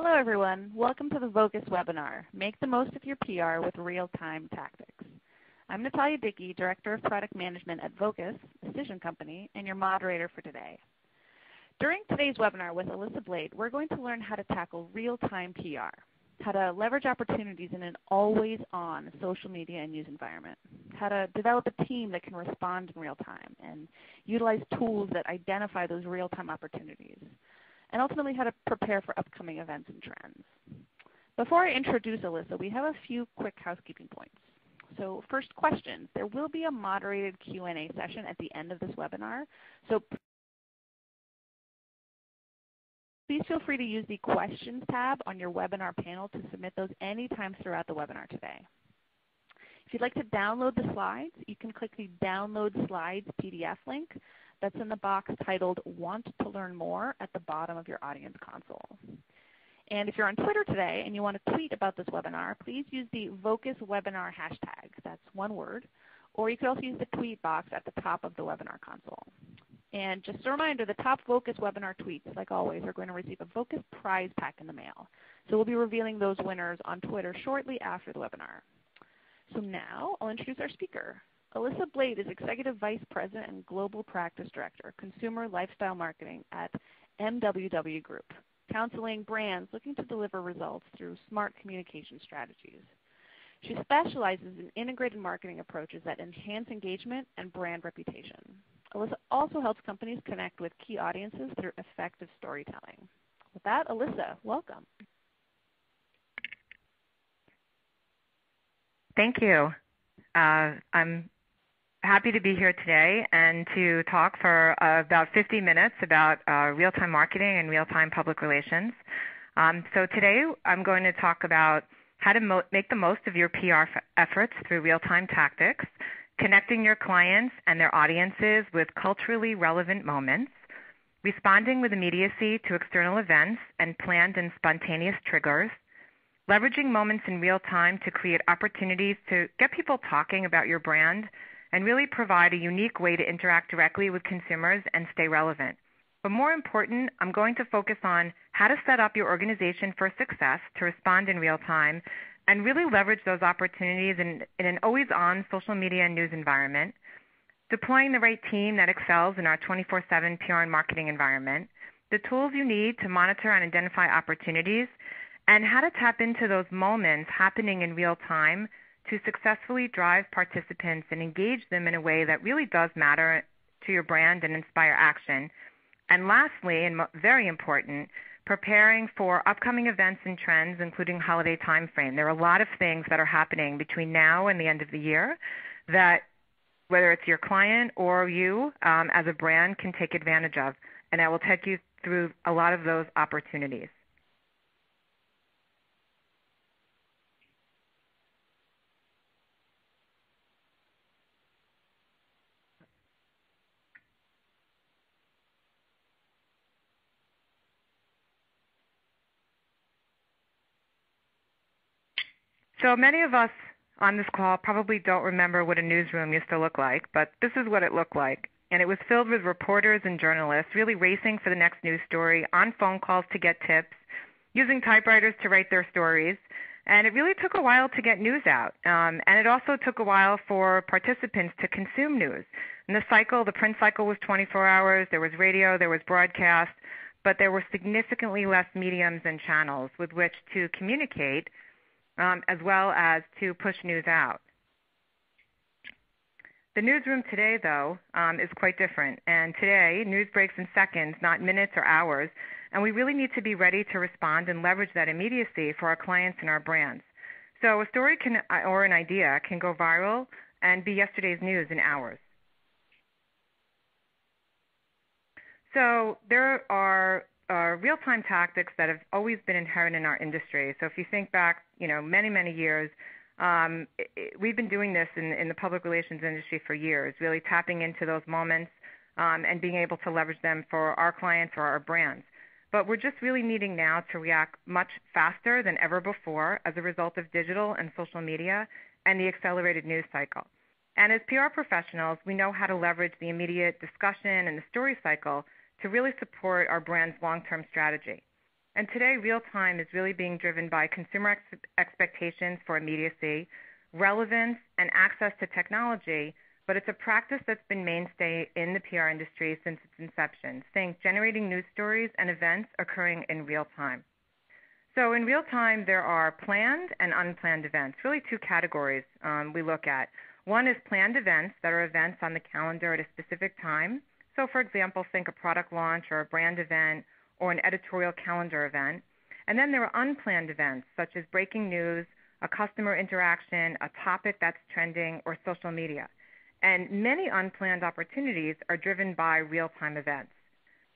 Hello, everyone. Welcome to the Vocus webinar, Make the Most of Your PR with Real-Time Tactics. I'm Natalia Dickey, Director of Product Management at Vocus, a decision company, and your moderator for today. During today's webinar with Alissa Blate, we're going to learn how to tackle real-time PR, how to leverage opportunities in an always-on social media and news environment, how to develop a team that can respond in real time, and utilize tools that identify those real-time opportunities, and ultimately how to prepare for upcoming events and trends. Before I introduce Alissa, we have a few quick housekeeping points. So first, questions. There will be a moderated Q&A session at the end of this webinar, so please feel free to use the Questions tab on your webinar panel to submit those anytime throughout the webinar today. If you'd like to download the slides, you can click the Download Slides PDF link that's in the box titled Want to Learn More at the bottom of your audience console. And if you're on Twitter today and you want to tweet about this webinar, please use the Vocus Webinar hashtag, that's one word, or you could also use the tweet box at the top of the webinar console. And just a reminder, the top Vocus webinar tweets, like always, are going to receive a Vocus prize pack in the mail. So we'll be revealing those winners on Twitter shortly after the webinar. So now I'll introduce our speaker. Alissa Blate is Executive Vice President and Global Practice Director, Consumer Lifestyle Marketing at MWW Group, counseling brands looking to deliver results through smart communication strategies. She specializes in integrated marketing approaches that enhance engagement and brand reputation. Alissa also helps companies connect with key audiences through effective storytelling. With that, Alissa, welcome. Thank you. I'm happy to be here today and to talk for about 50 minutes about real-time marketing and real-time public relations. So today I'm going to talk about how to make the most of your PR efforts through real-time tactics, connecting your clients and their audiences with culturally relevant moments, responding with immediacy to external events and planned and spontaneous triggers, leveraging moments in real time to create opportunities to get people talking about your brand and really provide a unique way to interact directly with consumers and stay relevant. But more important, I'm going to focus on how to set up your organization for success to respond in real time and really leverage those opportunities in an always-on social media and news environment, deploying the right team that excels in our 24/7 PR and marketing environment, the tools you need to monitor and identify opportunities, and how to tap into those moments happening in real time to successfully drive participants and engage them in a way that really does matter to your brand and inspire action. And lastly, and very important, preparing for upcoming events and trends, including holiday timeframe. There are a lot of things that are happening between now and the end of the year that, whether it's your client or you as a brand, can take advantage of. And I will take you through a lot of those opportunities. So many of us on this call probably don't remember what a newsroom used to look like, but this is what it looked like. And it was filled with reporters and journalists really racing for the next news story, on phone calls to get tips, using typewriters to write their stories. And it really took a while to get news out. And it also took a while for participants to consume news. And the print cycle was 24 hours. There was radio, there was broadcast, but there were significantly less mediums and channels with which to communicate, as well as to push news out. The newsroom today, though, is quite different. And today, news breaks in seconds, not minutes or hours. And we really need to be ready to respond and leverage that immediacy for our clients and our brands. So a story or an idea can go viral and be yesterday's news in hours. So there are real-time tactics that have always been inherent in our industry. So if you think back, many, many years, we've been doing this in the public relations industry for years, really tapping into those moments and being able to leverage them for our clients or our brands. But we're just really needing now to react much faster than ever before as a result of digital and social media and the accelerated news cycle. And as PR professionals, we know how to leverage the immediate discussion and the story cycle to really support our brand's long-term strategy. And today, real time is really being driven by consumer expectations for immediacy, relevance, and access to technology, but it's a practice that's been mainstay in the PR industry since its inception. Think generating news stories and events occurring in real time. So in real time, there are planned and unplanned events, really two categories we look at. One is planned events that are events on the calendar at a specific time. So for example, think a product launch or a brand event or an editorial calendar event. And then there are unplanned events such as breaking news, a customer interaction, a topic that's trending, or social media. And many unplanned opportunities are driven by real-time events.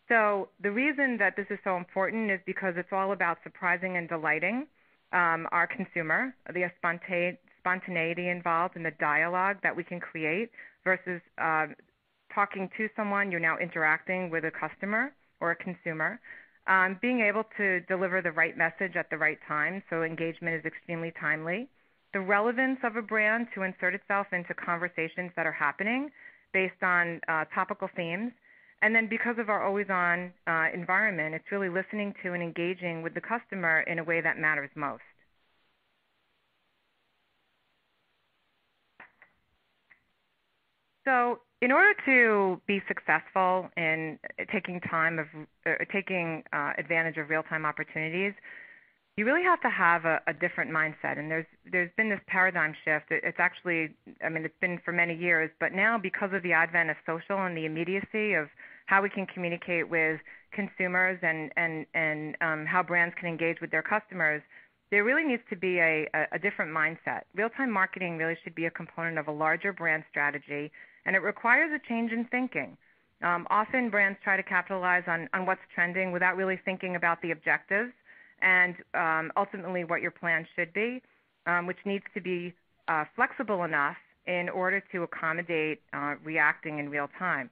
So the reason that this is so important is because it's all about surprising and delighting our consumer, the spontaneity involved in the dialogue that we can create versus talking to someone. You're now interacting with a customer or a consumer. Being able to deliver the right message at the right time, so engagement is extremely timely. The relevance of a brand to insert itself into conversations that are happening based on topical themes. And then because of our always-on environment, it's really listening to and engaging with the customer in a way that matters most. So in order to be successful in taking advantage of real-time opportunities, you really have to have a different mindset. And there's been this paradigm shift. It's actually, it's been for many years, but now because of the advent of social and the immediacy of how we can communicate with consumers and how brands can engage with their customers, there really needs to be a different mindset. Real-time marketing really should be a component of a larger brand strategy, and it requires a change in thinking. Often brands try to capitalize on what's trending without really thinking about the objectives and ultimately what your plan should be, which needs to be flexible enough in order to accommodate reacting in real time.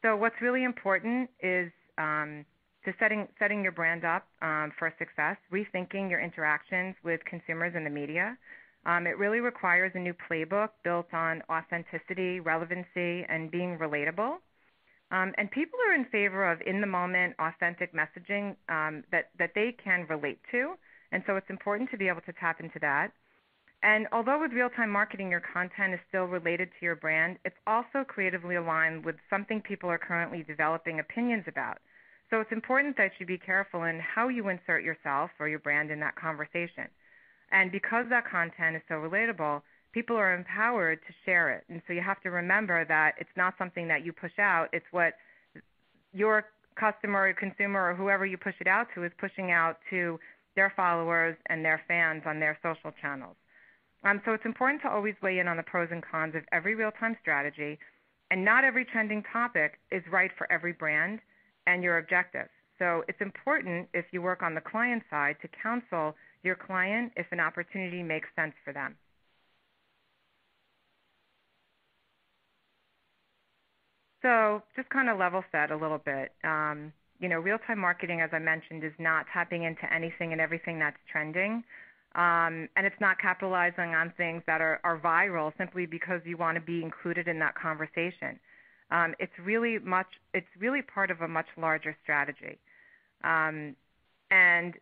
So what's really important is to setting your brand up for success, rethinking your interactions with consumers and the media. It really requires a new playbook built on authenticity, relevancy, and being relatable. And people are in favor of in-the-moment, authentic messaging that they can relate to. And so it's important to be able to tap into that. And although with real-time marketing your content is still related to your brand, it's also creatively aligned with something people are currently developing opinions about. So it's important that you be careful in how you insert yourself or your brand in that conversation. And because that content is so relatable, people are empowered to share it. And so you have to remember that it's not something that you push out. It's what your customer or consumer or whoever you push it out to is pushing out to their followers and their fans on their social channels. So it's important to always weigh in on the pros and cons of every real-time strategy, and not every trending topic is right for every brand and your objectives. So it's important, if you work on the client side, to counsel your client if an opportunity makes sense for them. So just kind of level set a little bit. Real-time marketing, as I mentioned, is not tapping into anything and everything that's trending. And it's not capitalizing on things that are viral simply because you want to be included in that conversation. It's really part of a much larger strategy. And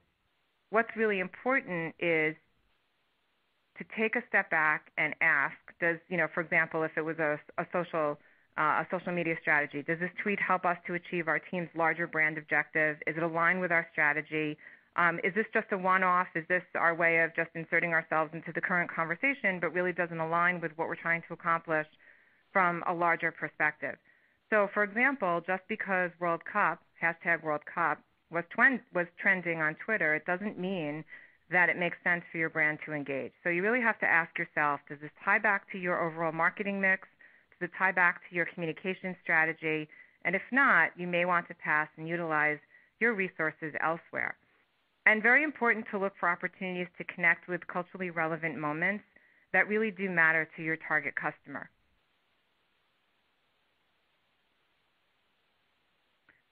what's really important is to take a step back and ask, for example, if it was a social media strategy, does this tweet help us to achieve our team's larger brand objective? Is it aligned with our strategy? Is this just a one-off? Is this our way of just inserting ourselves into the current conversation but really doesn't align with what we're trying to accomplish from a larger perspective? So, for example, just because World Cup, #WorldCup, was trending on Twitter, it doesn't mean that it makes sense for your brand to engage. So you really have to ask yourself, does this tie back to your overall marketing mix? Does it tie back to your communication strategy? And if not, you may want to pass and utilize your resources elsewhere. And very important to look for opportunities to connect with culturally relevant moments that really do matter to your target customer.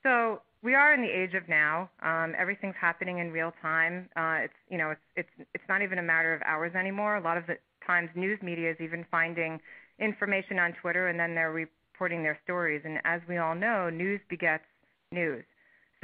So we are in the age of now. Everything's happening in real time. It's not even a matter of hours anymore. A lot of the times news media is even finding information on Twitter and then they're reporting their stories. And as we all know, news begets news.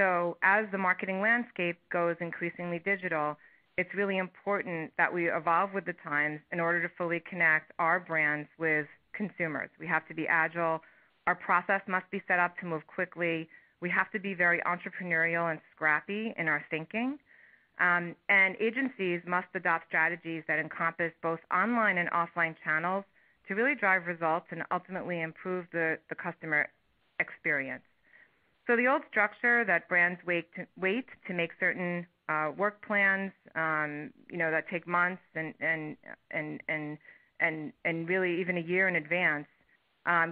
So as the marketing landscape goes increasingly digital, it's really important that we evolve with the times in order to fully connect our brands with consumers. We have to be agile. Our process must be set up to move quickly. We have to be very entrepreneurial and scrappy in our thinking. And agencies must adopt strategies that encompass both online and offline channels to really drive results and ultimately improve the customer experience. So the old structure that brands wait to make certain work plans, that take months and really even a year in advance,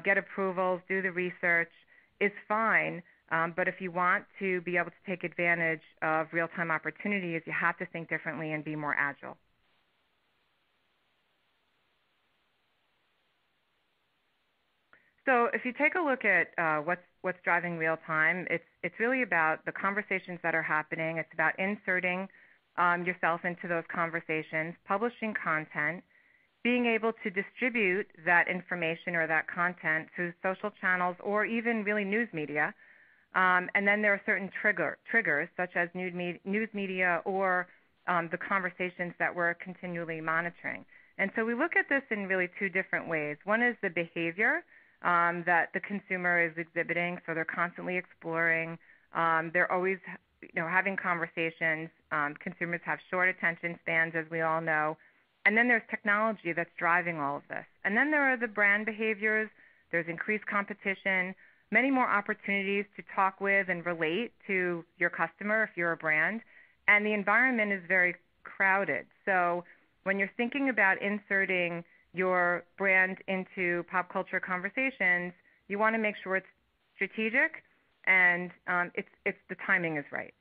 get approvals, do the research, is fine. But if you want to be able to take advantage of real-time opportunities, you have to think differently and be more agile. So if you take a look at what's driving real time, it's really about the conversations that are happening. It's about inserting yourself into those conversations, publishing content, being able to distribute that information or that content through social channels or even really news media. And then there are certain triggers such as news media or the conversations that we're continually monitoring. And so we look at this in really two different ways. One is the behavior that the consumer is exhibiting, so they're constantly exploring. They're always, having conversations. Consumers have short attention spans, as we all know. And then there's technology that's driving all of this. And then there are the brand behaviors. There's increased competition, many more opportunities to talk with and relate to your customer if you're a brand. And the environment is very crowded. So when you're thinking about inserting your brand into pop culture conversations, you want to make sure it's strategic and it's the timing is right.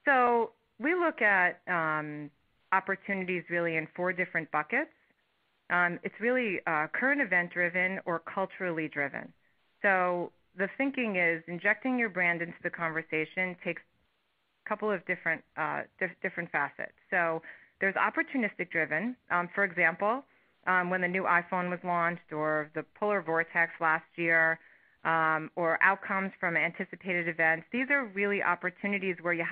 So we look at opportunities really in four different buckets. It's really current event driven or culturally driven. So the thinking is injecting your brand into the conversation takes couple of different facets. So there's opportunistic driven. For example, when the new iPhone was launched or the polar vortex last year or outcomes from anticipated events, these are really opportunities where you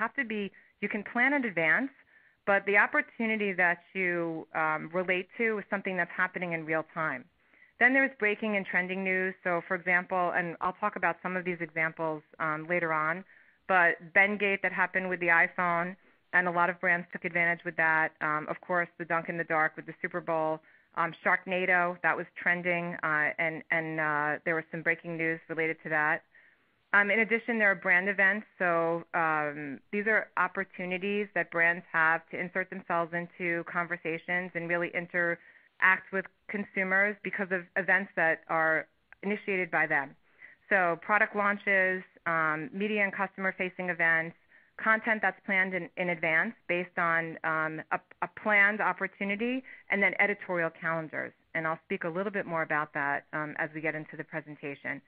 can plan in advance, but the opportunity that you relate to is something that's happening in real time. Then there's breaking and trending news. So for example, and I'll talk about some of these examples later on, but BENDGATE that happened with the iPhone, and a lot of brands took advantage with that. Of course, the dunk in the dark with the Super Bowl. Sharknado, that was trending, and there was some breaking news related to that. In addition, there are brand events. So these are opportunities that brands have to insert themselves into conversations and really interact with consumers because of events that are initiated by them. So product launches, media and customer-facing events, content that's planned in advance based on a planned opportunity, and then editorial calendars. And I'll speak a little bit more about that as we get into the presentation.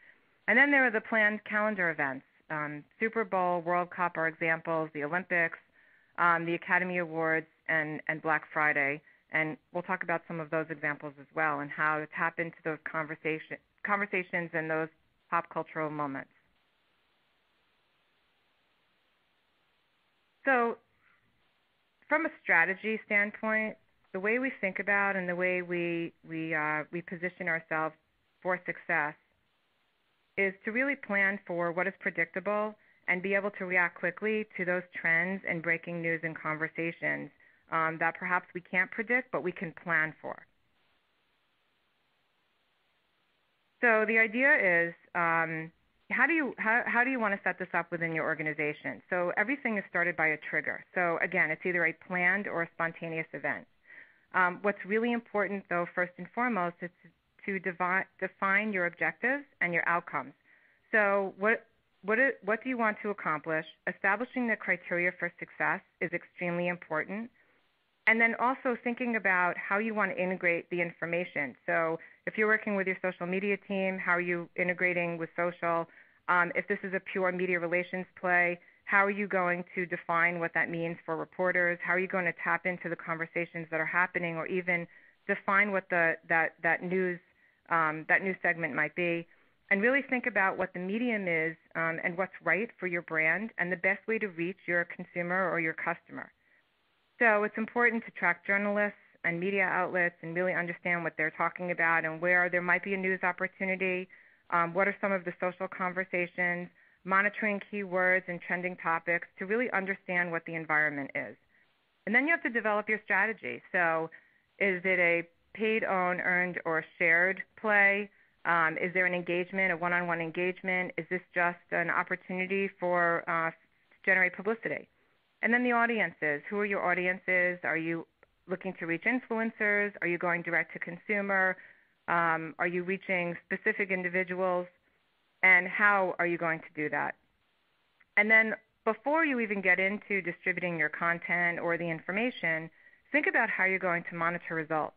And then there are the planned calendar events. Super Bowl, World Cup are examples, the Olympics, the Academy Awards, and Black Friday. And we'll talk about some of those examples as well and how to tap into those conversations and those pop cultural moments. So from a strategy standpoint, the way we think about and the way we position ourselves for success is to really plan for what is predictable and be able to react quickly to those trends and breaking news and conversations that perhaps we can't predict, but we can plan for. So the idea is, how do you want to set this up within your organization? So everything is started by a trigger. So again, it's either a planned or a spontaneous event. What's really important, though, first and foremost, is to define your objectives and your outcomes. So what do you want to accomplish? Establishing the criteria for success is extremely important. And then also thinking about how you want to integrate the information. So if you're working with your social media team, how are you integrating with social? If this is a pure media relations play, how are you going to define what that means for reporters? How are you going to tap into the conversations that are happening or even define what that news that new segment might be, and really think about what the medium is and what's right for your brand and the best way to reach your consumer or your customer. So it's important to track journalists and media outlets and really understand what they're talking about and where there might be a news opportunity, what are some of the social conversations, monitoring keywords and trending topics to really understand what the environment is. And then you have to develop your strategy. So is it a paid, owned, earned, or shared play? Is there an engagement, a one-on-one engagement? Is this just an opportunity for to generate publicity? And then the audiences. Who are your audiences? Are you looking to reach influencers? Are you going direct to consumer? Are you reaching specific individuals? And how are you going to do that? And then before you even get into distributing your content or the information, think about how you're going to monitor results.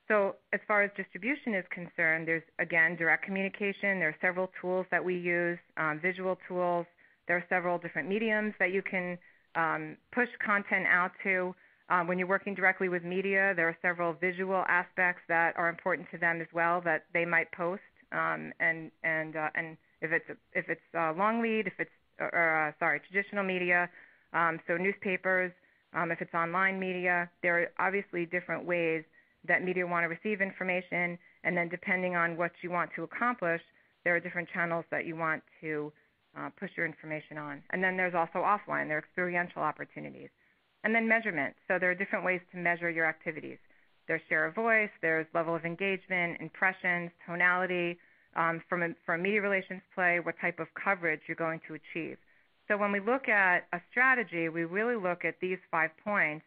So as far as distribution is concerned, there's, again, direct communication. There are several tools that we use, visual tools. There are several different mediums that you can push content out to. When you're working directly with media, there are several visual aspects that are important to them as well that they might post. And if it's long lead, if it's traditional media, so newspapers, if it's online media, there are obviously different ways that media want to receive information, and then depending on what you want to accomplish, there are different channels that you want to push your information on. And then there's also offline, there are experiential opportunities. And then measurement. So there are different ways to measure your activities. There's share of voice, there's level of engagement, impressions, tonality, from a media relations play, what type of coverage you're going to achieve. So when we look at a strategy, we really look at these 5 points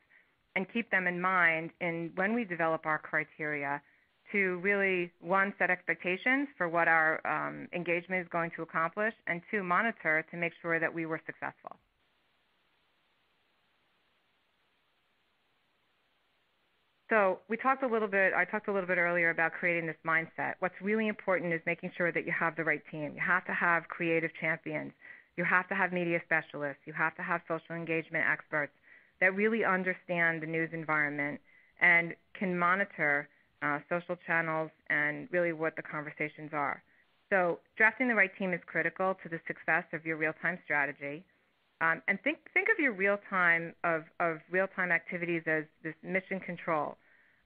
and keep them in mind when we develop our criteria to really, 1, set expectations for what our engagement is going to accomplish, and 2, monitor to make sure that we were successful. So I talked a little bit earlier about creating this mindset. What's really important is making sure that you have the right team. You have to have creative champions. You have to have media specialists. You have to have social engagement experts that really understand the news environment and can monitor social channels and really what the conversations are. So drafting the right team is critical to the success of your real-time strategy. And think of your real-time activities as this mission control.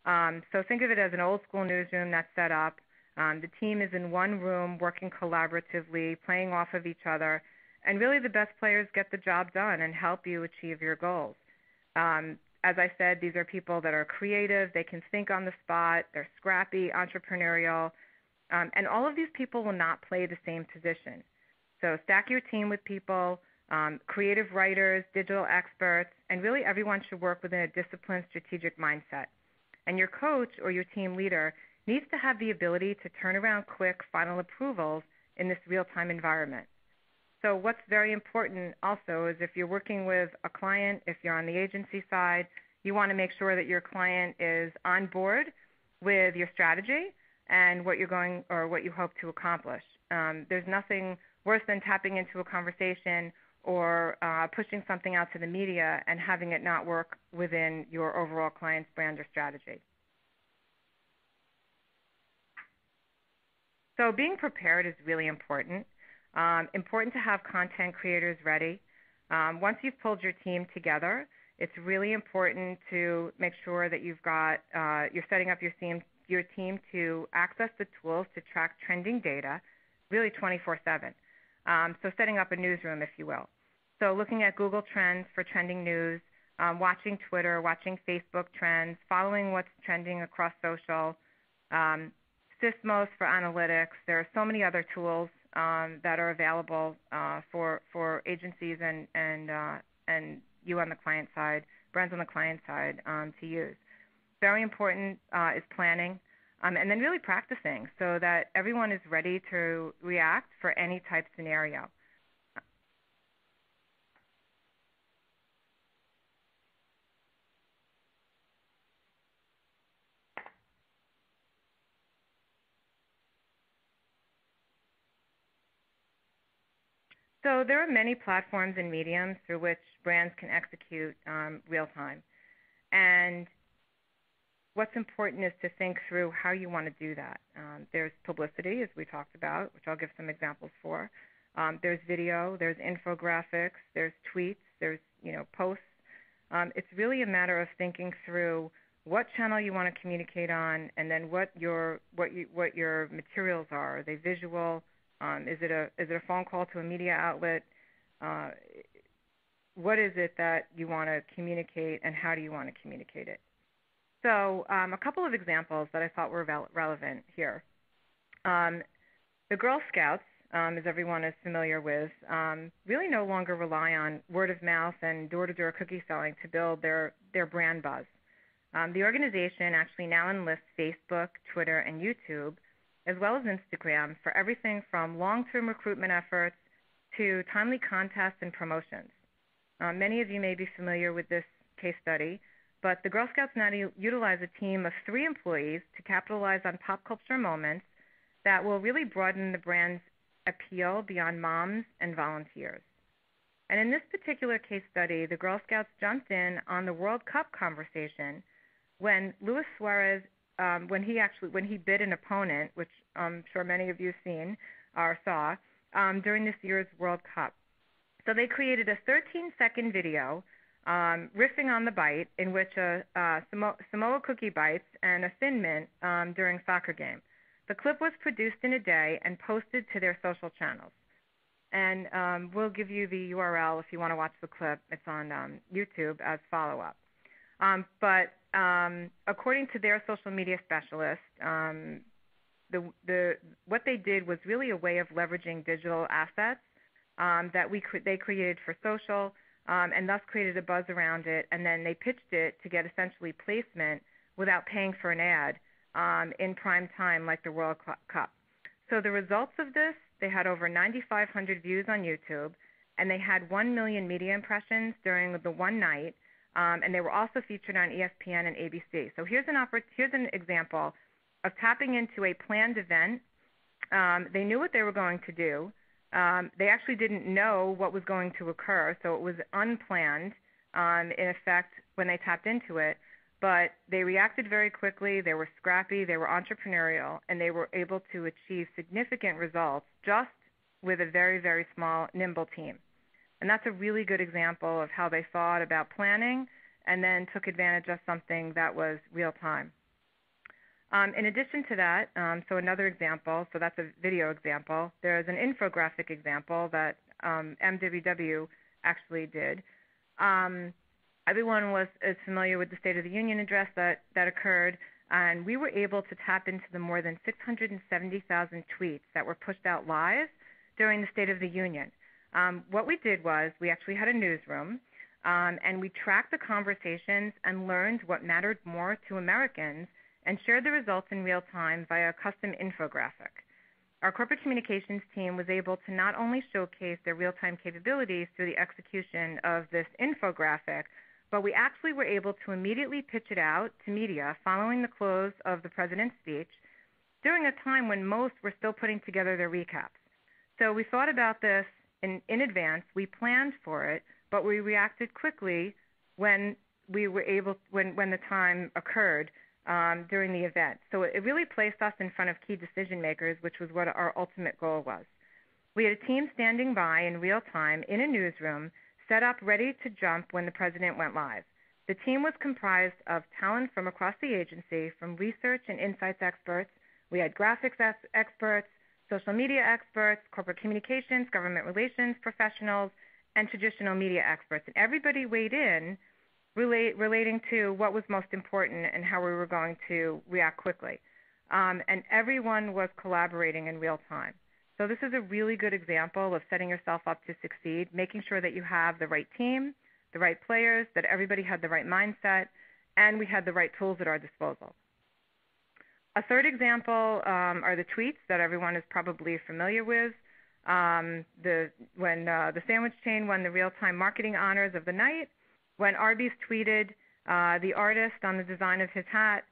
So think of it as an old-school newsroom that's set up. The team is in one room working collaboratively, playing off of each other, and really the best players get the job done and help you achieve your goals. As I said, these are people that are creative. They can think on the spot. They're scrappy, entrepreneurial, and all of these people will not play the same position. So stack your team with people, creative writers, digital experts, and really everyone should work within a disciplined, strategic mindset. And your coach or your team leader needs to have the ability to turn around quick final approvals in this real-time environment. So what's very important also is if you're working with a client, if you're on the agency side, you want to make sure that your client is on board with your strategy and what you're going or what you hope to accomplish. There's nothing worse than tapping into a conversation or pushing something out to the media and having it not work within your overall client's brand or strategy. So being prepared is really important. Important to have content creators ready. Once you've pulled your team together, it's really important to make sure that you've got, you're setting up your team to access the tools to track trending data really 24/7. So setting up a newsroom, if you will. So looking at Google Trends for trending news, watching Twitter, watching Facebook trends, following what's trending across social, Sysmos for analytics. There are so many other tools that are available for agencies and you on the client side, brands on the client side to use. Very important is planning and then really practicing so that everyone is ready to react for any type scenario. So there are many platforms and mediums through which brands can execute real-time. And what's important is to think through how you want to do that. There's publicity, as we talked about, which I'll give some examples for. There's video, there's infographics, there's tweets, there's posts. It's really a matter of thinking through what channel you want to communicate on, and then what your materials are. Are they visual? Is it a phone call to a media outlet? What is it that you want to communicate, and how do you want to communicate it? So a couple of examples that I thought were relevant here. The Girl Scouts, as everyone is familiar with, really no longer rely on word of mouth and door-to-door cookie selling to build their brand buzz. The organization actually now enlists Facebook, Twitter, and YouTube, as well as Instagram, for everything from long-term recruitment efforts to timely contests and promotions. Many of you may be familiar with this case study, but the Girl Scouts now utilize a team of 3 employees to capitalize on pop culture moments that will really broaden the brand's appeal beyond moms and volunteers. And in this particular case study, the Girl Scouts jumped in on the World Cup conversation when Luis Suarez, when he bit an opponent, which I'm sure many of you have seen or saw, during this year's World Cup. So they created a 13-second video riffing on the bite, in which a Samoa cookie bites and a Thin Mint during soccer game. The clip was produced in a day and posted to their social channels. And we'll give you the URL if you want to watch the clip. It's on YouTube as follow-up. But according to their social media specialist, what they did was really a way of leveraging digital assets that they created for social, and thus created a buzz around it, and then they pitched it to get essentially placement without paying for an ad in prime time like the World Cup. So the results of this, they had over 9,500 views on YouTube, and they had 1 million media impressions during the one night, and they were also featured on ESPN and ABC. So here's an example of tapping into a planned event. They knew what they were going to do. They actually didn't know what was going to occur, so it was unplanned, in effect, when they tapped into it. But they reacted very quickly, they were scrappy, they were entrepreneurial, and they were able to achieve significant results just with a very, very small, nimble team. And that's a really good example of how they thought about planning and then took advantage of something that was real time. In addition to that, so another example, so that's a video example, there's an infographic example that MWW actually did. Everyone is familiar with the State of the Union address that occurred, and we were able to tap into the more than 670,000 tweets that were pushed out live during the State of the Union. What we did was we actually had a newsroom, and we tracked the conversations and learned what mattered more to Americans and shared the results in real time via a custom infographic. Our corporate communications team was able to not only showcase their real-time capabilities through the execution of this infographic, but we actually were able to immediately pitch it out to media following the close of the president's speech during a time when most were still putting together their recaps. So we thought about this in advance, we planned for it, but we reacted quickly when the time occurred during the event. So it really placed us in front of key decision makers, which was what our ultimate goal was. We had a team standing by in real time in a newsroom, set up ready to jump when the president went live. The team was comprised of talent from across the agency, from research and insights experts. We had graphics experts, social media experts, corporate communications, government relations professionals, and traditional media experts. And everybody weighed in relating to what was most important and how we were going to react quickly. And everyone was collaborating in real time. So this is a really good example of setting yourself up to succeed, making sure that you have the right team, the right players, that everybody had the right mindset, and we had the right tools at our disposal. A third example are the tweets that everyone is probably familiar with. When the sandwich chain won the real-time marketing honors of the night, when Arby's tweeted the artist on the design of his hat,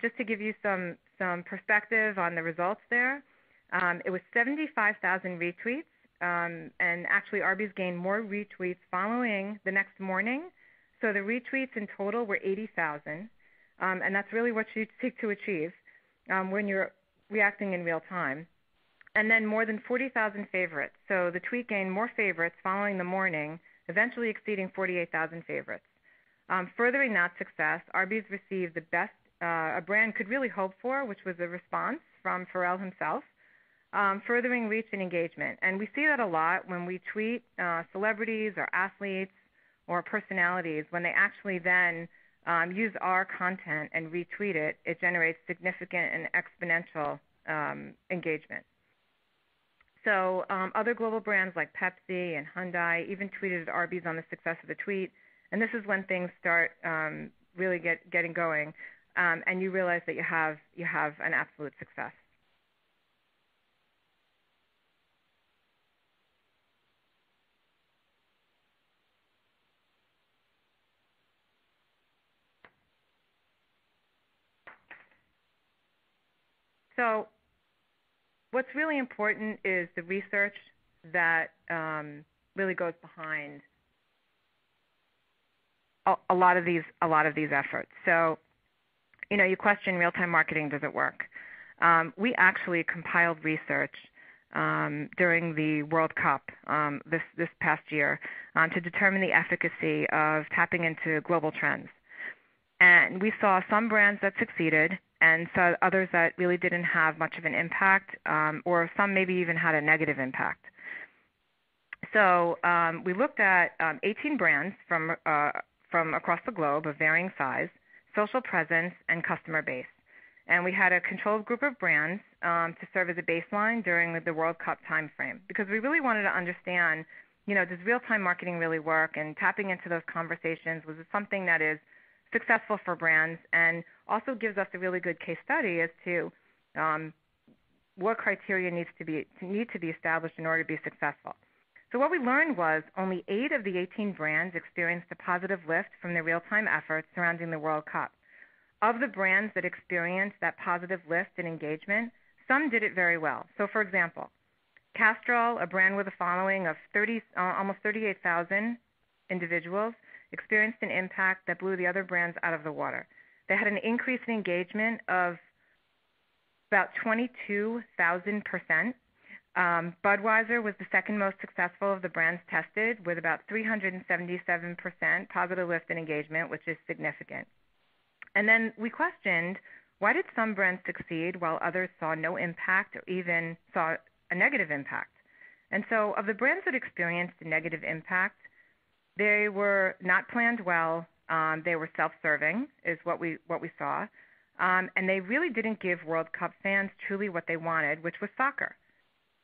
just to give you some perspective on the results there, it was 75,000 retweets, and actually Arby's gained more retweets following the next morning. So the retweets in total were 80,000. And that's really what you seek to achieve when you're reacting in real time. And then more than 40,000 favorites. So the tweet gained more favorites following the morning, eventually exceeding 48,000 favorites. Furthering that success, Arby's received the best a brand could really hope for, which was a response from Pharrell himself, furthering reach and engagement. And we see that a lot when we tweet celebrities or athletes or personalities. When they actually then use our content and retweet it, it generates significant and exponential engagement. So other global brands like Pepsi and Hyundai even tweeted at Arby's on the success of the tweet. And this is when things start really getting going, and you realize that you have an absolute success. So what's really important is the research that really goes behind a lot of these efforts. So, you question real-time marketing, does it work? We actually compiled research during the World Cup this past year to determine the efficacy of tapping into global trends. And we saw some brands that succeeded and saw others that really didn't have much of an impact, or some maybe even had a negative impact. So we looked at 18 brands from across the globe of varying size, social presence, and customer base. And we had a controlled group of brands to serve as a baseline during the World Cup timeframe, because we really wanted to understand, does real-time marketing really work? And tapping into those conversations, was it something that is successful for brands, and also gives us a really good case study as to what criteria need to be established in order to be successful. So what we learned was only 8 of the 18 brands experienced a positive lift from their real-time efforts surrounding the World Cup. Of the brands that experienced that positive lift in engagement, some did it very well. So for example, Castrol, a brand with a following of almost 38,000 individuals, experienced an impact that blew the other brands out of the water. They had an increase in engagement of about 22,000%. Budweiser was the second most successful of the brands tested, with about 377% positive lift in engagement, which is significant. And then we questioned, why did some brands succeed while others saw no impact or even saw a negative impact? And so of the brands that experienced a negative impact, they were not planned well. They were self-serving, is what we saw, and they really didn't give World Cup fans truly what they wanted, which was soccer.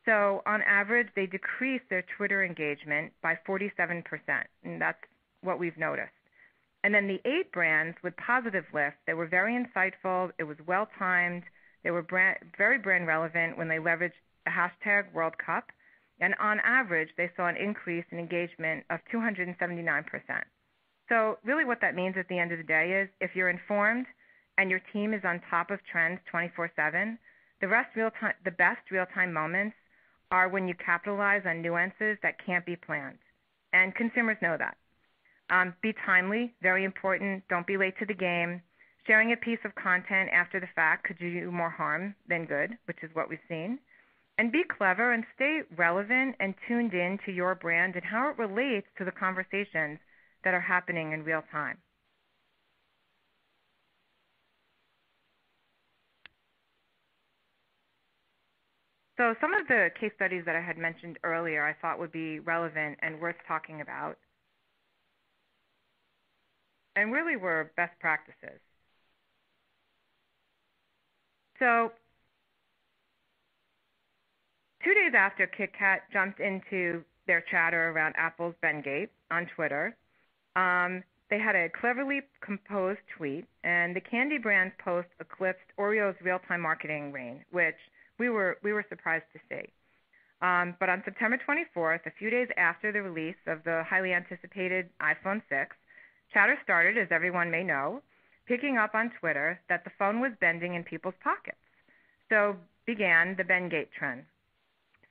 So on average, they decreased their Twitter engagement by 47%, and that's what we've noticed. And then the 8 brands with positive lift, they were very insightful. It was well-timed. They were very brand relevant when they leveraged the hashtag World Cup. And on average, they saw an increase in engagement of 279%. So really what that means at the end of the day is, if you're informed and your team is on top of trends 24/7, the best real-time moments are when you capitalize on nuances that can't be planned. And consumers know that. Be timely, very important. Don't be late to the game. Sharing a piece of content after the fact could do you more harm than good, which is what we've seen. And be clever and stay relevant and tuned in to your brand and how it relates to the conversations that are happening in real time. So some of the case studies that I had mentioned earlier I thought would be relevant and worth talking about, and really were best practices. So 2 days after KitKat jumped into their chatter around Apple's BENDGATE on Twitter, they had a cleverly composed tweet, and the candy brand's post eclipsed Oreo's real-time marketing reign, which we were surprised to see. But on September 24th, a few days after the release of the highly anticipated iPhone 6, chatter started, as everyone may know, picking up on Twitter that the phone was bending in people's pockets. So began the BENDGATE trend.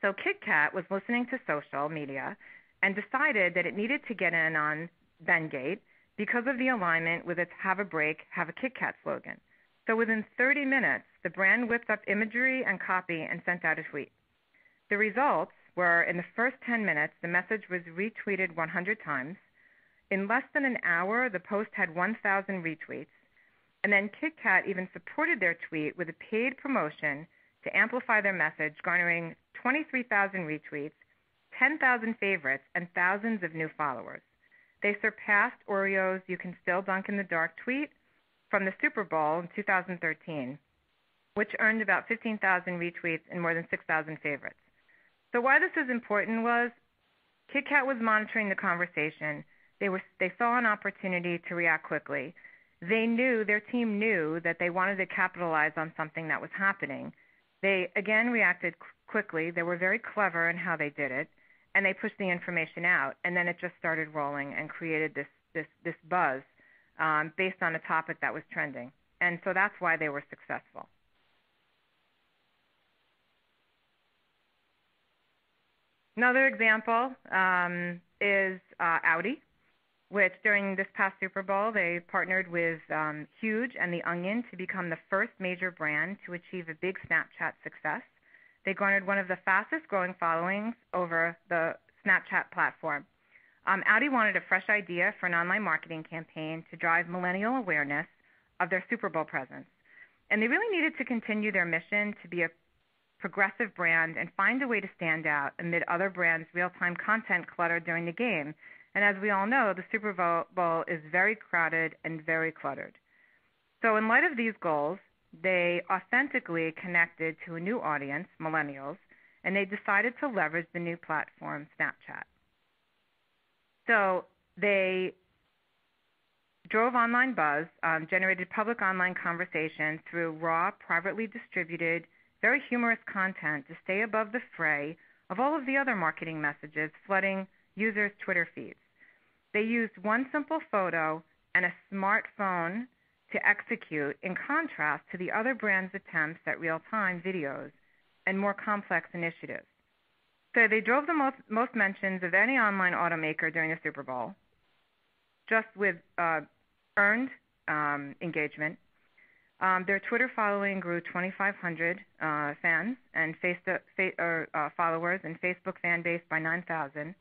So KitKat was listening to social media and decided that it needed to get in on BENDGATE because of the alignment with its "Have a Break, Have a KitKat" slogan. So within 30 minutes, the brand whipped up imagery and copy and sent out a tweet. The results were, in the first 10 minutes, the message was retweeted 100 times. In less than an hour, the post had 1,000 retweets. And then KitKat even supported their tweet with a paid promotion to amplify their message, garnering 23,000 retweets, 10,000 favorites, and thousands of new followers. They surpassed Oreo's "You Can Still Dunk in the Dark" tweet from the Super Bowl in 2013, which earned about 15,000 retweets and more than 6,000 favorites. So why this is important was KitKat was monitoring the conversation. They saw an opportunity to react quickly. Their team knew that they wanted to capitalize on something that was happening. They, again, reacted quickly. They were very clever in how they did it, and they pushed the information out. And then it just started rolling and created this buzz based on a topic that was trending. And so that's why they were successful. Another example is Audi, which during this past Super Bowl, they partnered with Huge and The Onion to become the first major brand to achieve a big Snapchat success. They garnered one of the fastest growing followings over the Snapchat platform. Audi wanted a fresh idea for an online marketing campaign to drive millennial awareness of their Super Bowl presence. And they really needed to continue their mission to be a progressive brand and find a way to stand out amid other brands' real-time content clutter during the game. And as we all know, the Super Bowl is very crowded and very cluttered. So in light of these goals, they authentically connected to a new audience, millennials, and they decided to leverage the new platform, Snapchat. So they drove online buzz, generated public online conversation through raw, privately distributed, very humorous content to stay above the fray of all of the other marketing messages flooding users' Twitter feeds. They used one simple photo and a smartphone to execute, in contrast to the other brands' attempts at real-time videos and more complex initiatives. So they drove the most mentions of any online automaker during the Super Bowl, just with earned engagement. Their Twitter following grew 2,500 fans and followers, and Facebook fan base by 9,000.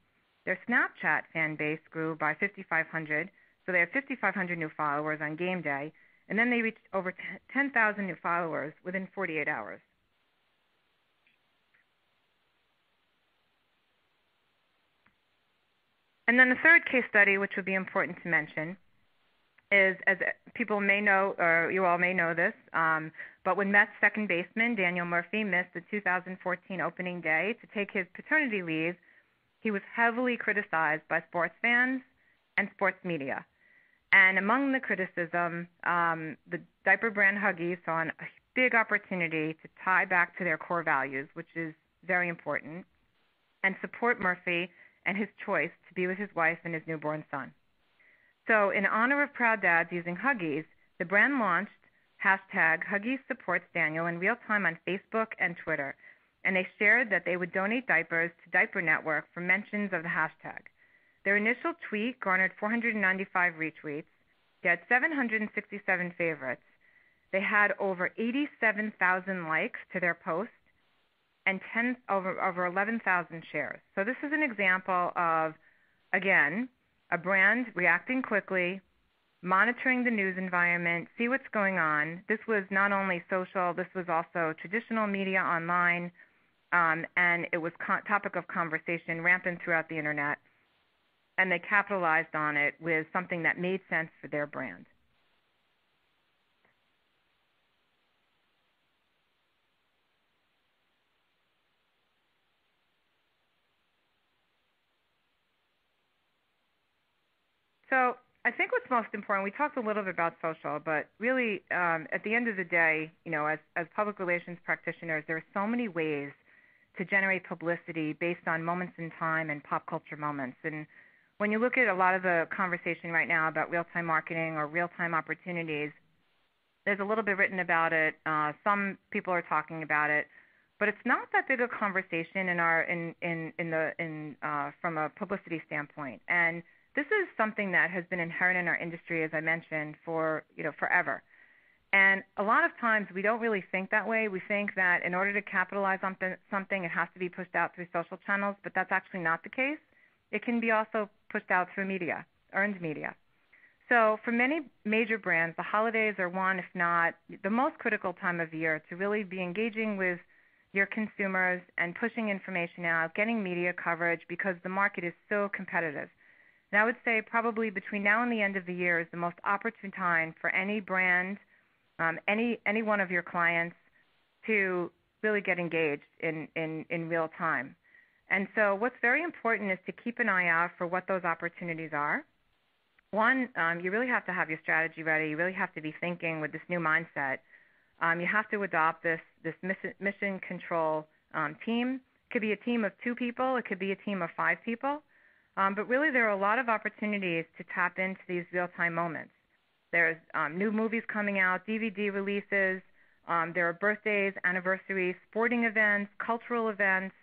Their Snapchat fan base grew by 5,500, so they have 5,500 new followers on game day, and then they reached over 10,000 new followers within 48 hours. And then the third case study, which would be important to mention, is, as people may know, or you all may know this, but when Mets second baseman Daniel Murphy missed the 2014 opening day to take his paternity leave, he was heavily criticized by sports fans and sports media. And among the criticism, the diaper brand Huggies saw a big opportunity to tie back to their core values, which is very important, and support Murphy and his choice to be with his wife and his newborn son. So in honor of proud dads using Huggies, the brand launched hashtag Huggies Supports Daniel in real time on Facebook and Twitter, and they shared that they would donate diapers to Diaper Network for mentions of the hashtag. Their initial tweet garnered 495 retweets. They had 767 favorites. They had over 87,000 likes to their post and over 11,000 shares. So this is an example of, again, a brand reacting quickly, monitoring the news environment, see what's going on. This was not only social, this was also traditional media online, and it was topic of conversation rampant throughout the internet, and they capitalized on it with something that made sense for their brand. So I think what's most important, we talked a little bit about social, but really at the end of the day, as public relations practitioners, there are so many ways to generate publicity based on moments in time and pop culture moments. And when you look at a lot of the conversation right now about real-time marketing or real-time opportunities, there's a little bit written about it. Some people are talking about it, but it's not that big a conversation from a publicity standpoint. And this is something that has been inherent in our industry, as I mentioned, for forever. And a lot of times we don't really think that way. We think that in order to capitalize on something, it has to be pushed out through social channels, but that's actually not the case. It can be also pushed out through media, earned media. So for many major brands, the holidays are one, if not the most critical time of year to really be engaging with your consumers and pushing information out, getting media coverage because the market is so competitive. And I would say probably between now and the end of the year is the most opportune time for any brand, any one of your clients to really get engaged in real time. And so what's very important is to keep an eye out for what those opportunities are. One, you really have to have your strategy ready. You really have to be thinking with this new mindset. You have to adopt this mission control team. It could be a team of 2 people. It could be a team of 5 people. But really there are a lot of opportunities to tap into these real-time moments. There's new movies coming out, DVD releases. There are birthdays, anniversaries, sporting events, cultural events,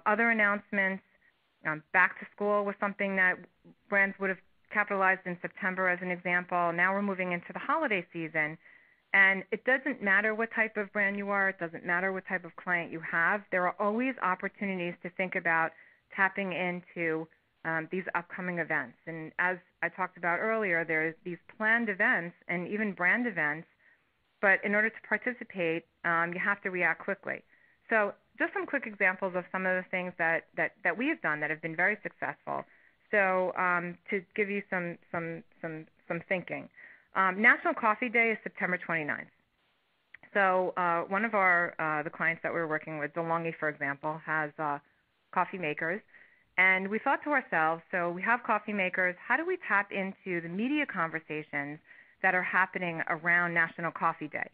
other announcements. Back to school was something that brands would have capitalized in September as an example. Now we're moving into the holiday season. And it doesn't matter what type of brand you are. It doesn't matter what type of client you have. There are always opportunities to think about tapping into these upcoming events. And as I talked about earlier, there's these planned events and even brand events. But in order to participate, you have to react quickly. So just some quick examples of some of the things that we have done that have been very successful. So to give you some thinking. National Coffee Day is September 29th. So one of the clients that we're working with, DeLonghi, for example, has coffee makers. And we thought to ourselves, so we have coffee makers, how do we tap into the media conversations that are happening around National Coffee Day?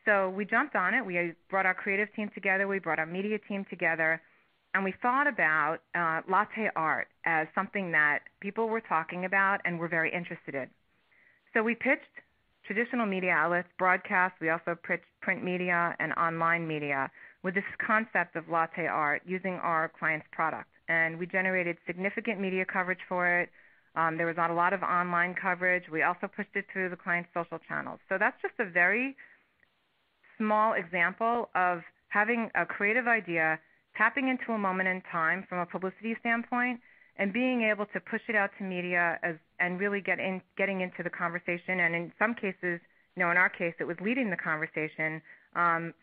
So we jumped on it. We brought our creative team together. We brought our media team together. And we thought about latte art as something that people were talking about and were very interested in. So we pitched traditional media outlets, broadcast. We also pitched print media and online media with this concept of latte art using our client's product. And we generated significant media coverage for it. There was not a lot of online coverage. We also pushed it through the client's social channels. So that's just a very small example of having a creative idea, tapping into a moment in time from a publicity standpoint, and being able to push it out to media and really getting into the conversation. And in some cases, in our case, it was leading the conversation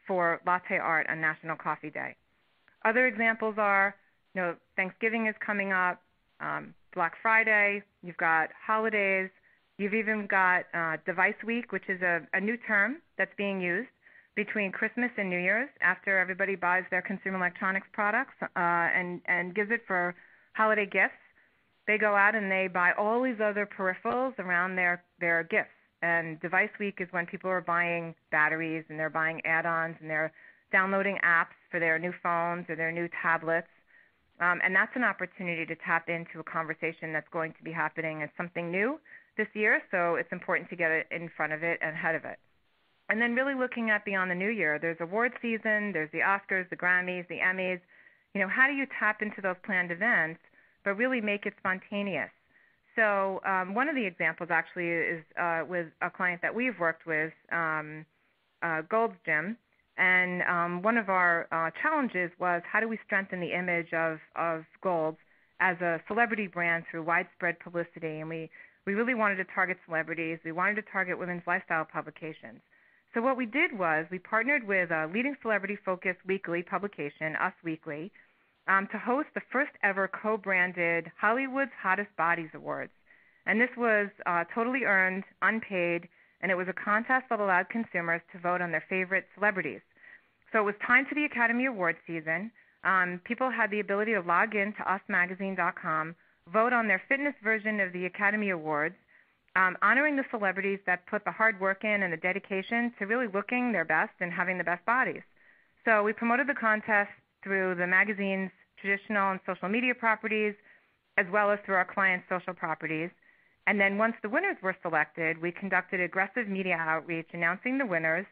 for latte art on National Coffee Day. Other examples are, Thanksgiving is coming up, Black Friday, you've got holidays, you've even got Device Week, which is a new term that's being used between Christmas and New Year's after everybody buys their consumer electronics products and gives it for holiday gifts. They go out and they buy all these other peripherals around their gifts. And Device Week is when people are buying batteries and they're buying add-ons and they're downloading apps for their new phones or their new tablets. And that's an opportunity to tap into a conversation that's going to be happening as something new this year. So it's important to get it in front of it and ahead of it. And then really looking at beyond the new year, there's award season, there's the Oscars, the Grammys, the Emmys. How do you tap into those planned events, but really make it spontaneous? So one of the examples actually is with a client that we've worked with, Gold's Gym. And one of our challenges was how do we strengthen the image of Gold's as a celebrity brand through widespread publicity. And we really wanted to target celebrities. We wanted to target women's lifestyle publications. So what we did was we partnered with a leading celebrity-focused weekly publication, Us Weekly, to host the first ever co-branded Hollywood's Hottest Bodies Awards. And this was totally earned, unpaid, and it was a contest that allowed consumers to vote on their favorite celebrities. So it was time to the Academy Awards season. People had the ability to log in to usmagazine.com, vote on their fitness version of the Academy Awards, honoring the celebrities that put the hard work in and the dedication to really looking their best and having the best bodies. So we promoted the contest through the magazine's traditional and social media properties, as well as through our clients' social properties. And then once the winners were selected, we conducted aggressive media outreach announcing the winners,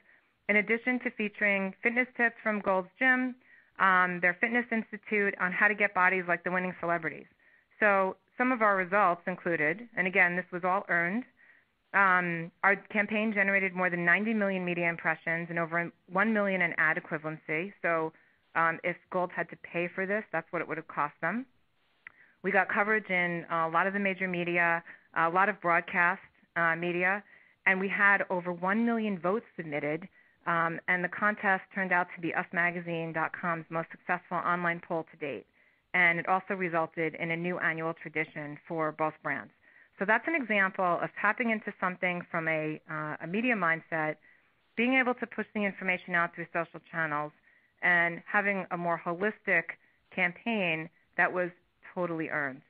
in addition to featuring fitness tips from Gold's Gym, their fitness institute on how to get bodies like the winning celebrities. So some of our results included, and again, this was all earned. Our campaign generated more than 90 million media impressions and over 1 million in ad equivalency. So if Gold had to pay for this, that's what it would have cost them. We got coverage in a lot of the major media, a lot of broadcast media, and we had over 1 million votes submitted. And the contest turned out to be usmagazine.com's most successful online poll to date. And it also resulted in a new annual tradition for both brands. So that's an example of tapping into something from a media mindset, being able to push the information out through social channels, and having a more holistic campaign that was totally earned.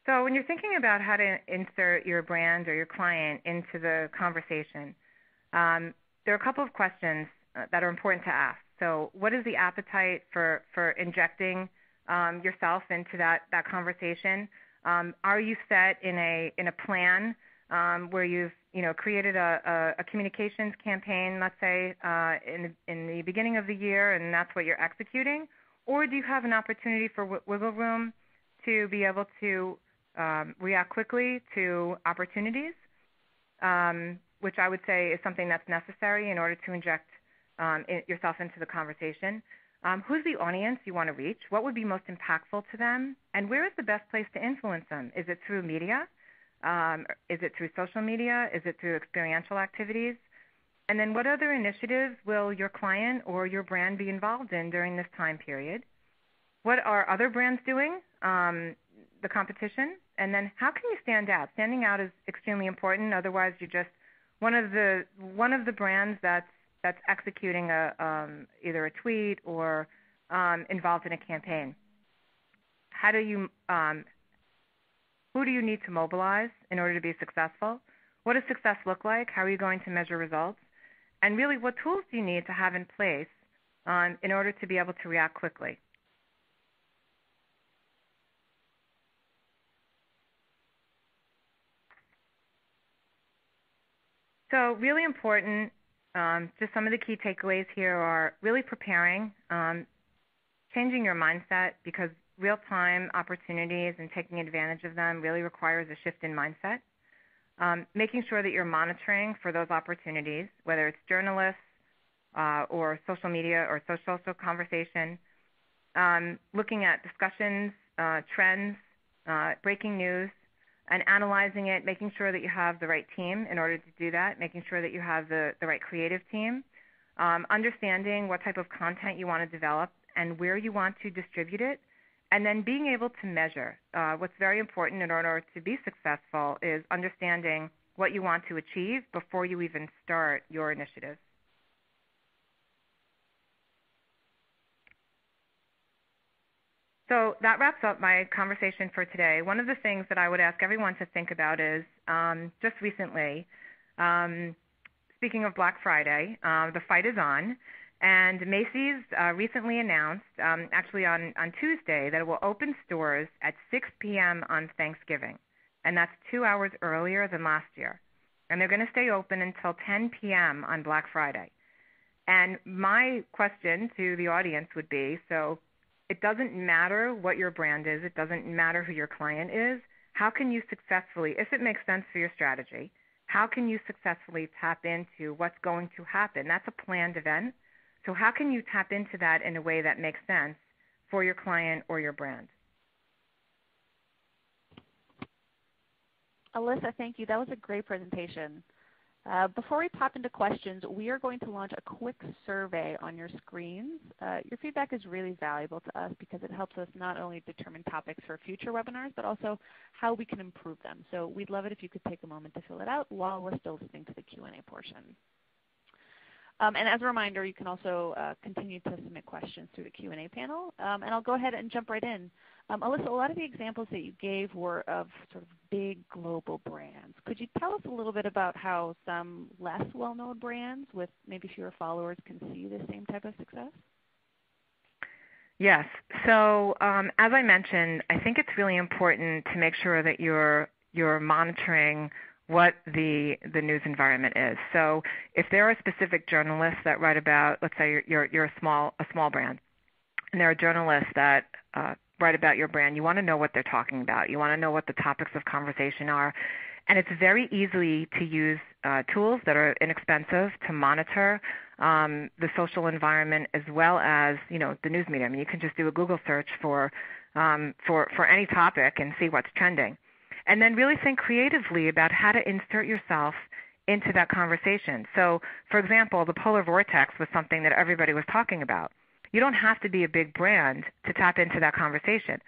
So when you're thinking about how to insert your brand or your client into the conversation, there are a couple of questions that are important to ask. So what is the appetite for injecting yourself into that conversation? Are you set in a plan where you've created a communications campaign, let's say, in the beginning of the year, and that's what you're executing? Or do you have an opportunity for wiggle room to be able to react quickly to opportunities, which I would say is something that's necessary in order to inject yourself into the conversation? Who's the audience you want to reach? What would be most impactful to them? And where is the best place to influence them? Is it through media? Is it through social media? Is it through experiential activities? And then what other initiatives will your client or your brand be involved in during this time period? What are other brands doing? The competition? And then how can you stand out? Standing out is extremely important. Otherwise, you're just one of the brands that's executing either a tweet or involved in a campaign. Who do you need to mobilize in order to be successful? What does success look like? How are you going to measure results? And really, what tools do you need to have in place in order to be able to react quickly? So really important, just some of the key takeaways here are really preparing, changing your mindset, because real-time opportunities and taking advantage of them really requires a shift in mindset. Making sure that you're monitoring for those opportunities, whether it's journalists or social media or social conversation. Looking at discussions, trends, breaking news, and analyzing it, making sure that you have the right team in order to do that, making sure that you have the right creative team, understanding what type of content you want to develop and where you want to distribute it, and then being able to measure. What's very important in order to be successful is understanding what you want to achieve before you even start your initiative. So that wraps up my conversation for today. One of the things that I would ask everyone to think about is just recently, speaking of Black Friday, the fight is on. And Macy's recently announced, actually on Tuesday, that it will open stores at 6 p.m. on Thanksgiving. And that's 2 hours earlier than last year. And they're going to stay open until 10 p.m. on Black Friday. And my question to the audience would be, so it doesn't matter what your brand is. It doesn't matter who your client is. How can you successfully, if it makes sense for your strategy, how can you successfully tap into what's going to happen? That's a planned event. So how can you tap into that in a way that makes sense for your client or your brand? Alissa, thank you. That was a great presentation. Before we pop into questions, we are going to launch a quick survey on your screens. Your feedback is really valuable to us because it helps us not only determine topics for future webinars, but also how we can improve them. So we'd love it if you could take a moment to fill it out while we're still listening to the Q&A portion. And as a reminder, you can also continue to submit questions through the Q&A panel. And I'll go ahead and jump right in. Alyssa, a lot of the examples that you gave were of sort of big global brands. Could you tell us a little bit about how some less well-known brands with maybe fewer followers can see the same type of success? Yes. So as I mentioned, I think it's really important to make sure that you're monitoring what the news environment is. So if there are specific journalists that write about, let's say you're a small brand, and there are journalists that write about your brand, you want to know what they're talking about. You want to know what the topics of conversation are. And it's very easy to use tools that are inexpensive to monitor the social environment as well as, the news media. I mean, you can just do a Google search for any topic and see what's trending. And then really think creatively about how to insert yourself into that conversation. So, for example, the polar vortex was something that everybody was talking about. You don't have to be a big brand to tap into that conversation.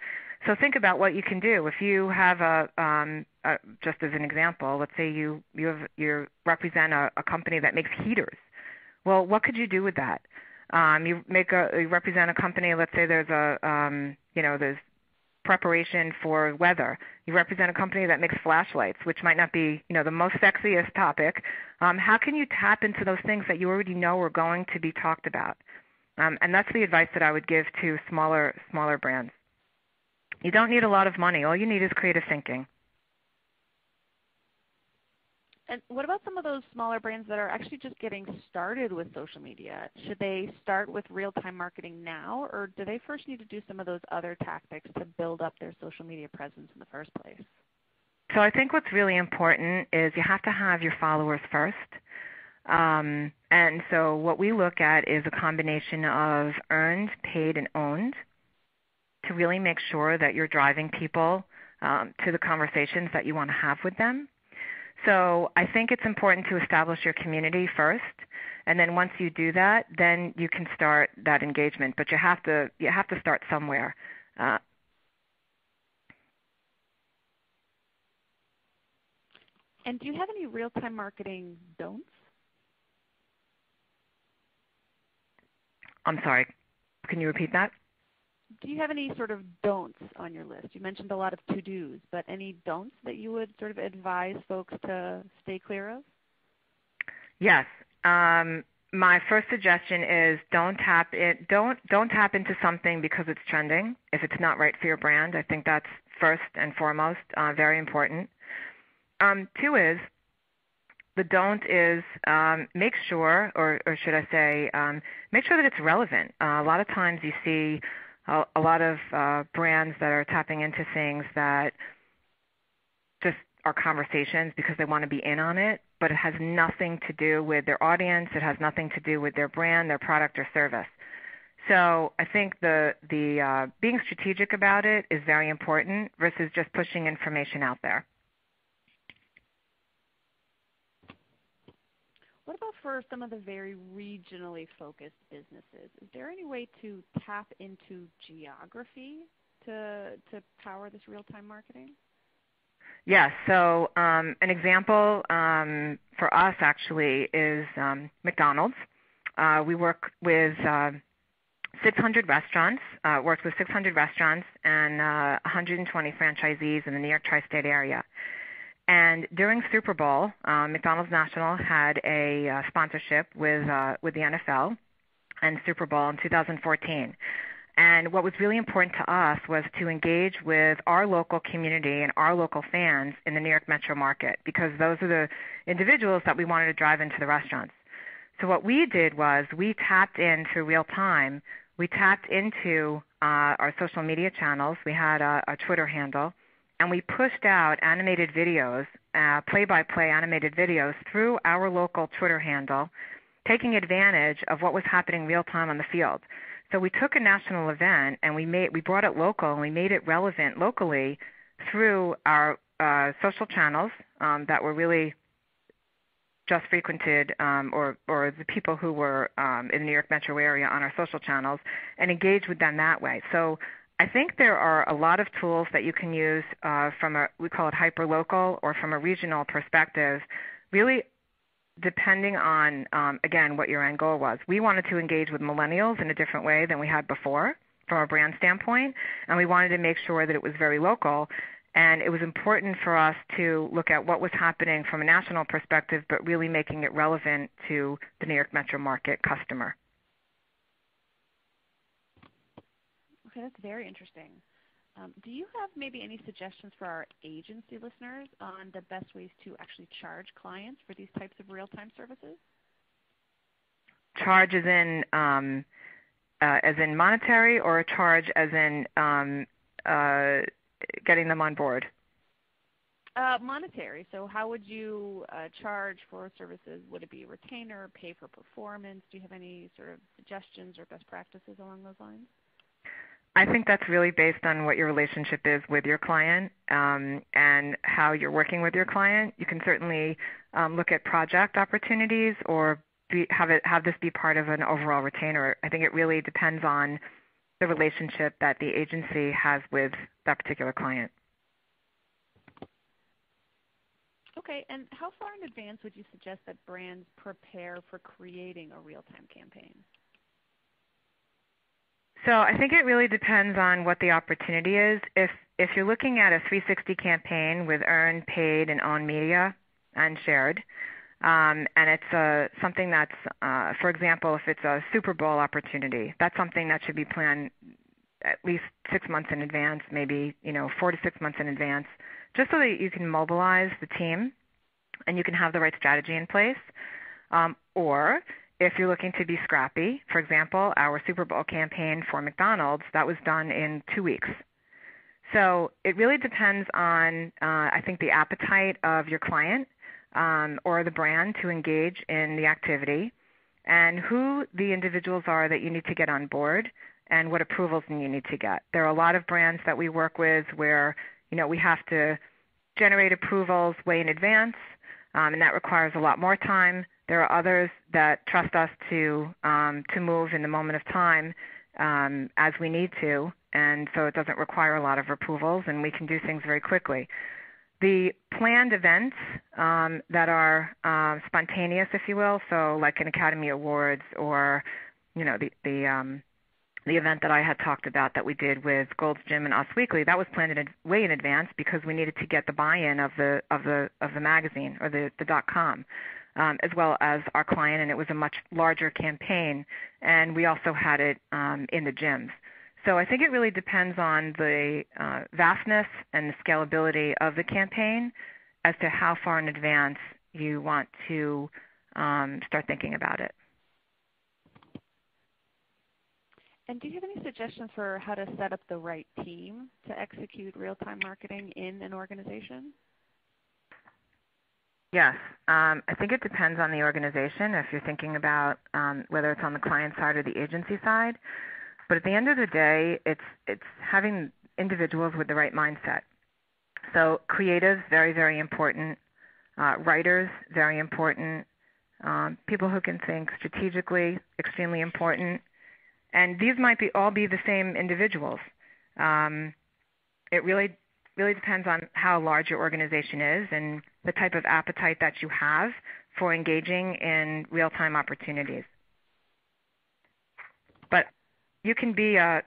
So think about what you can do. If you have just as an example, let's say you represent a company that makes heaters. Well, what could you do with that? You represent a company. Let's say there's there's preparation for weather. You represent a company that makes flashlights, which might not be the most sexiest topic. How can you tap into those things that you already know are going to be talked about? And that's the advice that I would give to smaller brands. You don't need a lot of money. All you need is creative thinking. And what about some of those smaller brands that are actually just getting started with social media? Should they start with real-time marketing now, or do they first need to do some of those other tactics to build up their social media presence in the first place? So I think what's really important is you have to have your followers first. And so what we look at is a combination of earned, paid, and owned to really make sure that you're driving people to the conversations that you want to have with them. So I think it's important to establish your community first, and then once you do that, then you can start that engagement. But you have to start somewhere. And do you have any real-time marketing don'ts? I'm sorry. Can you repeat that? Do you have any sort of don'ts on your list? You mentioned a lot of to-dos, but any don'ts that you would sort of advise folks to stay clear of? Yes. My first suggestion is don't tap into something because it's trending if it's not right for your brand. I think that's first and foremost very important. Two is the don't is make sure, or should I say, make sure that it's relevant. A lot of times you see a lot of brands that are tapping into things that just are conversations because they want to be in on it, but it has nothing to do with their audience. It has nothing to do with their brand, their product, or service. So I think the being strategic about it is very important versus just pushing information out there. What about for some of the very regionally focused businesses? Is there any way to tap into geography to power this real-time marketing? Yes. So an example for us actually is McDonald's. We work with 600 restaurants, worked with 600 restaurants and 120 franchisees in the New York tri-state area. And during Super Bowl, McDonald's National had a sponsorship with the NFL and Super Bowl in 2014. And what was really important to us was to engage with our local community and our local fans in the New York metro market because those are the individuals that we wanted to drive into the restaurants. So what we did was we tapped into real time. We tapped into our social media channels. We had a Twitter handle. And we pushed out animated videos, play-by-play animated videos through our local Twitter handle, taking advantage of what was happening real-time on the field. So we took a national event and we brought it local and we made it relevant locally through our social channels that were really just frequented or the people who were in the New York metro area on our social channels and engaged with them that way. So I think there are a lot of tools that you can use from we call it hyper-local or from a regional perspective, really depending on, again, what your end goal was. We wanted to engage with millennials in a different way than we had before from a brand standpoint, and we wanted to make sure that it was very local. And it was important for us to look at what was happening from a national perspective, but really making it relevant to the New York metro market customer. Okay, that's very interesting. Do you have maybe any suggestions for our agency listeners on the best ways to actually charge clients for these types of real-time services? Charge as in as in monetary, or a charge as in getting them on board? Monetary. So how would you charge for services? Would it be a retainer, pay for performance? Do you have any sort of suggestions or best practices along those lines? I think that's really based on what your relationship is with your client and how you're working with your client. You can certainly look at project opportunities or have this be part of an overall retainer. I think it really depends on the relationship that the agency has with that particular client. Okay, and how far in advance would you suggest that brands prepare for creating a real-time campaign? So I think it really depends on what the opportunity is. If you're looking at a 360 campaign with earned, paid, and owned media and shared, and it's something that's, for example, if it's a Super Bowl opportunity, that's something that should be planned at least 6 months in advance, maybe 4 to 6 months in advance, just so that you can mobilize the team and you can have the right strategy in place. Or if you're looking to be scrappy, for example, our Super Bowl campaign for McDonald's, that was done in 2 weeks. So it really depends on, I think, the appetite of your client or the brand to engage in the activity and who the individuals are that you need to get on board and what approvals you need to get. There are a lot of brands that we work with where we have to generate approvals way in advance, and that requires a lot more time. There are others that trust us to move in the moment of time as we need to, and so it doesn't require a lot of approvals, and we can do things very quickly. The planned events that are spontaneous, if you will, so like an Academy Awards or the event that I had talked about that we did with Gold's Gym and Us Weekly, that was planned way in advance because we needed to get the buy-in of the magazine or the .com, as well as our client, and it was a much larger campaign, and we also had it in the gyms. So I think it really depends on the vastness and the scalability of the campaign as to how far in advance you want to start thinking about it. And do you have any suggestions for how to set up the right team to execute real-time marketing in an organization? Yes. I think it depends on the organization if you're thinking about whether it's on the client side or the agency side. But at the end of the day, it's having individuals with the right mindset. So creatives, very, very important. Writers, very important. People who can think strategically, extremely important. And these might all be the same individuals. It really depends on how large your organization is and the type of appetite that you have for engaging in real-time opportunities. But you can be a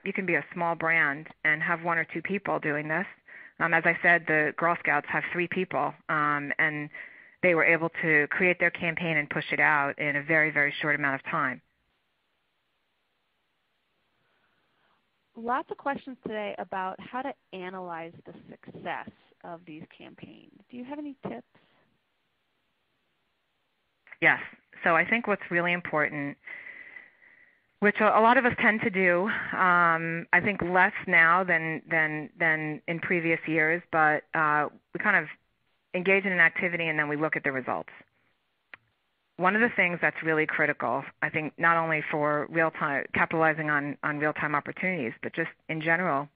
small brand and have 1 or 2 people doing this. As I said, the Girl Scouts have 3 people, and they were able to create their campaign and push it out in a very, very short amount of time. Lots of questions today about how to analyze the success of these campaigns. Do you have any tips? Yes. So I think what's really important, which a lot of us tend to do, I think less now than in previous years, but we kind of engage in an activity and then we look at the results. One of the things that's really critical, I think, not only for real-time, capitalizing on real-time opportunities, but just in general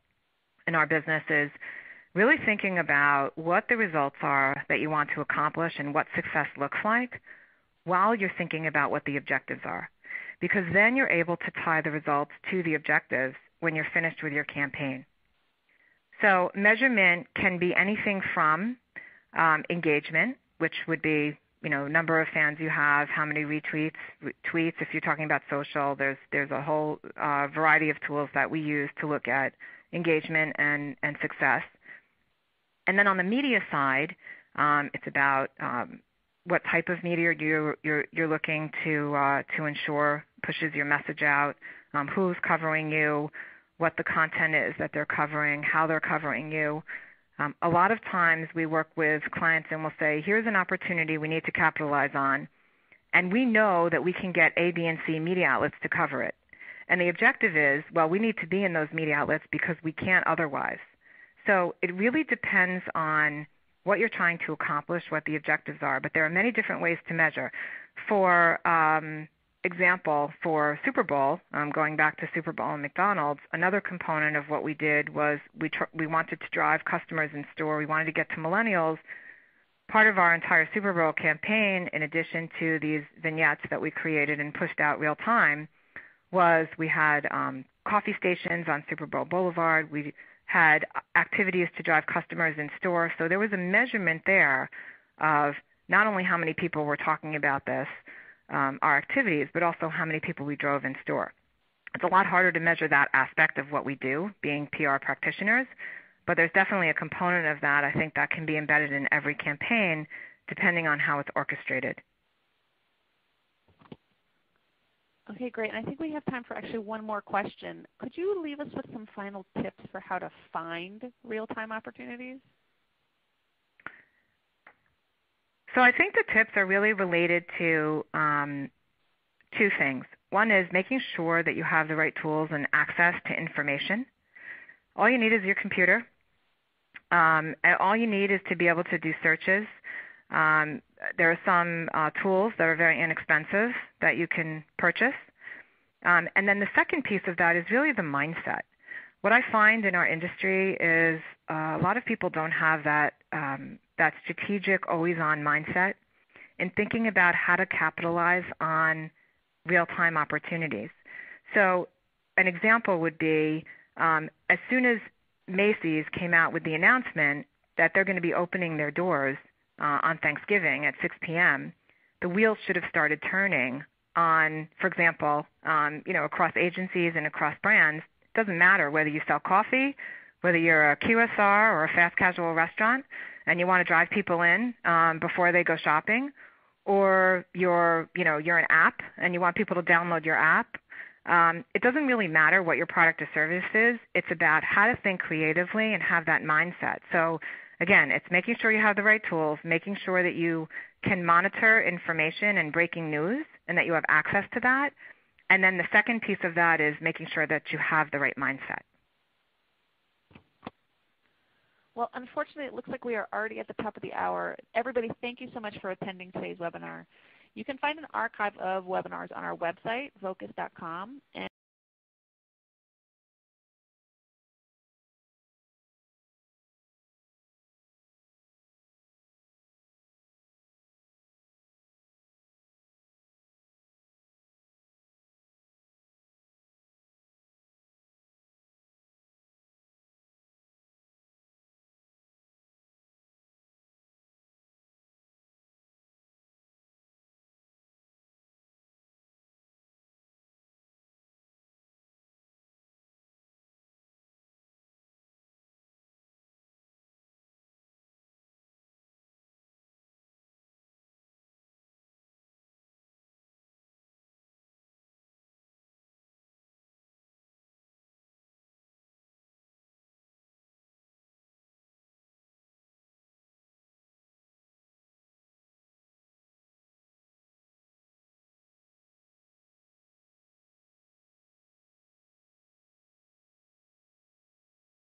in our business is really thinking about what the results are that you want to accomplish and what success looks like while you're thinking about what the objectives are. Because then you're able to tie the results to the objectives when you're finished with your campaign. So measurement can be anything from engagement, which would be number of fans you have, how many retweets, tweets. If you're talking about social, there's a whole variety of tools that we use to look at engagement and success. And then on the media side, it's about what type of media you're looking to ensure pushes your message out, who's covering you, what the content is that they're covering, how they're covering you. A lot of times we work with clients and we'll say, here's an opportunity we need to capitalize on, and we know that we can get A, B, and C media outlets to cover it. And the objective is, well, we need to be in those media outlets because we can't otherwise. So it really depends on what you're trying to accomplish, what the objectives are, but there are many different ways to measure. For example, for Super Bowl, going back to Super Bowl and McDonald's, another component of what we did was we wanted to drive customers in store. We wanted to get to millennials. Part of our entire Super Bowl campaign, in addition to these vignettes that we created and pushed out real time, was we had coffee stations on Super Bowl Boulevard. We had activities to drive customers in store. So there was a measurement there of not only how many people were talking about this, our activities, but also how many people we drove in store. It's a lot harder to measure that aspect of what we do, being PR practitioners, but there's definitely a component of that, I think, that can be embedded in every campaign depending on how it's orchestrated. Okay, great. And I think we have time for actually one more question. Could you leave us with some final tips for how to find real-time opportunities? So I think the tips are really related to two things. One is making sure that you have the right tools and access to information. All you need is your computer. And all you need is to be able to do searches. There are some tools that are very inexpensive that you can purchase. And then the second piece of that is really the mindset. What I find in our industry is a lot of people don't have that strategic, always-on mindset in thinking about how to capitalize on real-time opportunities. So an example would be as soon as Macy's came out with the announcement that they're going to be opening their doors on Thanksgiving at 6 p.m., the wheels should have started turning on, for example, across agencies and across brands. It doesn't matter whether you sell coffee, whether you're a QSR or a fast casual restaurant and you want to drive people in before they go shopping, or you're an app and you want people to download your app. It doesn't really matter what your product or service is. It's about how to think creatively and have that mindset. So again, it's making sure you have the right tools, making sure that you can monitor information and breaking news and that you have access to that. And then the second piece of that is making sure that you have the right mindset. Well, unfortunately, it looks like we are already at the top of the hour. Everybody, thank you so much for attending today's webinar. You can find an archive of webinars on our website, vocus.com.